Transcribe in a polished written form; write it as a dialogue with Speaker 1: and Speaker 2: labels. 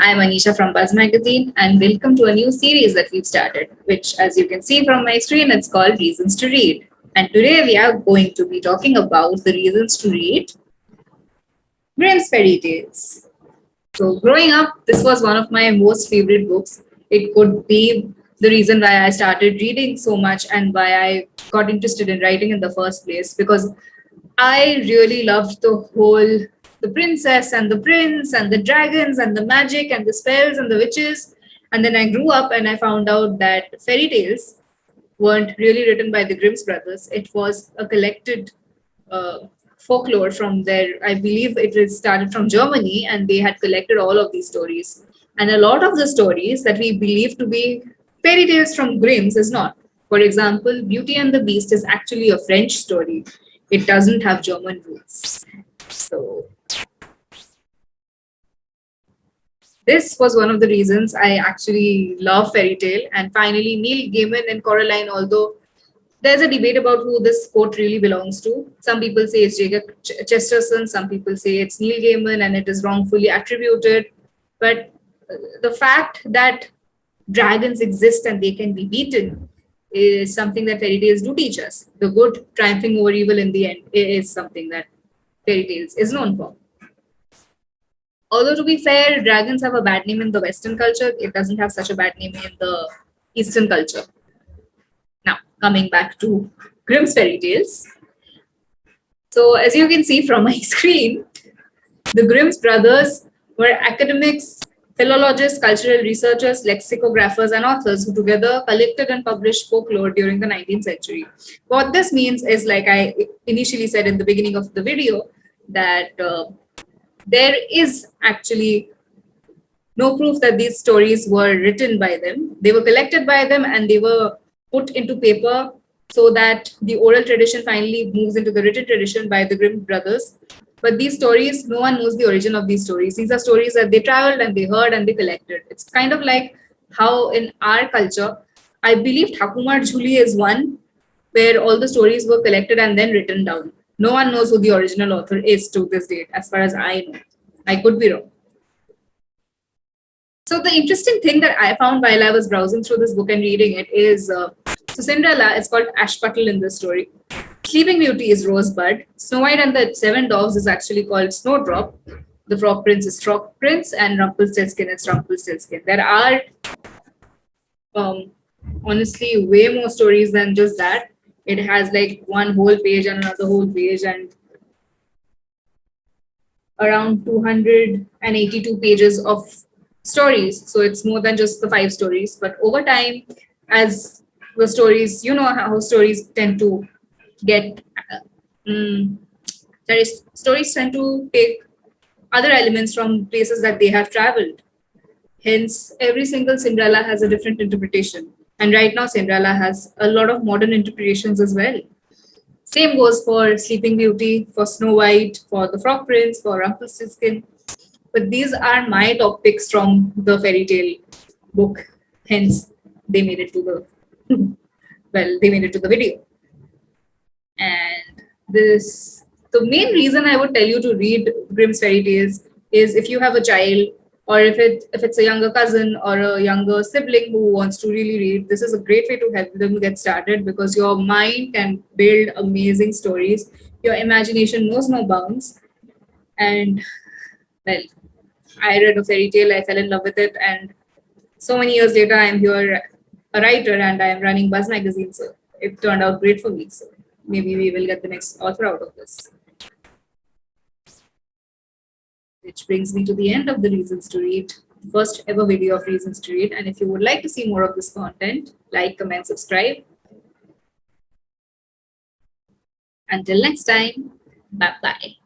Speaker 1: I'm Aniesha from Buzz Magazine, and welcome to a new series that we've started, which, as you can see from my screen, it's called Reasons to Read. And today we are going to be talking about the reasons to read Grimm's fairy tales. So, growing up, this was one of my most favorite books. It could be the reason why I started reading so much and why I got interested in writing in the first place, because I really loved the princess and the prince and the dragons and the magic and the spells and the witches. And then I grew up and I found out that fairy tales weren't really written by the Grimm's brothers. It was a collected uh, folklore from there. I believe it was started from Germany, and they had collected all of these stories. And a lot of the stories that we believe to be fairy tales from Grimm's is not. For example, Beauty and the Beast is actually a French story. It doesn't have German roots. So this was one of the reasons I actually love fairy tale. And finally, Neil Gaiman and Coraline, although there's a debate about who this quote really belongs to. Some people say it's Jacob Chesterton, some people say it's Neil Gaiman and it is wrongfully attributed. But the fact that dragons exist and they can be beaten is something that fairy tales do teach us. The good triumphing over evil in the end is something that fairy tales is known for. Although, to be fair, dragons have a bad name in the Western culture, it doesn't have such a bad name in the Eastern culture. Now, coming back to Grimm's fairy tales. So, as you can see from my screen, the Grimm's brothers were academics, philologists, cultural researchers, lexicographers, and authors who together collected and published folklore during the 19th century. What this means is, like I initially said in the beginning of the video, that there is actually no proof that these stories were written by them. They were collected by them and they were put into paper so that the oral tradition finally moves into the written tradition by the Grimm brothers. But these stories, no one knows the origin of these stories. These are stories that they traveled and they heard and they collected. It's kind of like how in our culture, I believe Thakumar Jhuli is one where all the stories were collected and then written down. No one knows who the original author is to this date, as far as I know. I could be wrong. So the interesting thing that I found while I was browsing through this book and reading it is, so Cinderella is called Ashputtel in this story. Sleeping Beauty is Rosebud. Snow White and the Seven Dwarfs is actually called Snowdrop. The Frog Prince is Frog Prince, and Rumpelstiltskin is Rumpelstiltskin. There are honestly way more stories than just that. It has like one whole page and another whole page and around 282 pages of stories. So it's more than just the 5 stories. But over time, as the stories, you know how stories tend to get, stories tend to take other elements from places that they have traveled. Hence, every single Cinderella has a different interpretation. And right now, Cinderella has a lot of modern interpretations as well. Same goes for Sleeping Beauty, for Snow White, for the Frog Prince, for Rumpelstiltskin. But these are my top picks from the fairy tale book. Hence, they made it to the they made it to the video. And the main reason I would tell you to read Grimm's fairy tales is if you have a child, or if it's a younger cousin or a younger sibling who wants to really read, this is a great way to help them get started, because your mind can build amazing stories. Your imagination knows no bounds. And well, I read a fairy tale, I fell in love with it, and so many years later, I'm here a writer and I'm running Buzz Magazine. So it turned out great for me. So maybe we will get the next author out of this. Which brings me to the end of the Reasons to Read, the first ever video of Reasons to Read. And if you would like to see more of this content, like, comment, subscribe. Until next time, bye-bye.